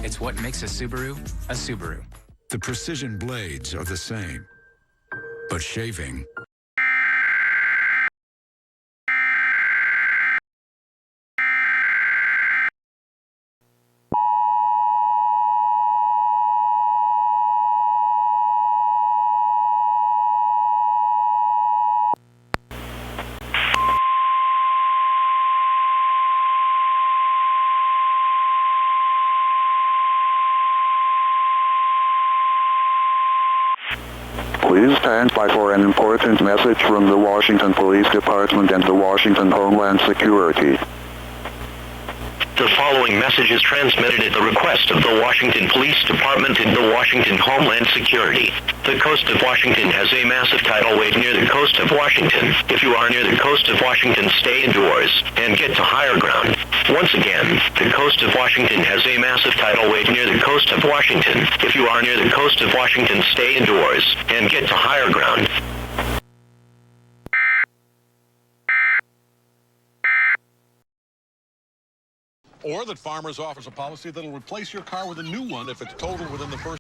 It's what makes a Subaru a Subaru. The precision blades are the same, but shaving Please stand by for an important message from the Washington Police Department and the Washington Homeland Security. The following message is transmitted at the request of the Washington Police Department and the Washington Homeland Security. The coast of Washington has a massive tidal wave near the coast of Washington. If you are near the coast of Washington, stay indoors and get to higher ground. Once again, the coast of Washington has a massive tidal wave near the coast of Washington. If you are near the coast of Washington, stay indoors and get to higher ground. Or that Farmers offers a policy that'll replace your car with a new one if it's totaled within the first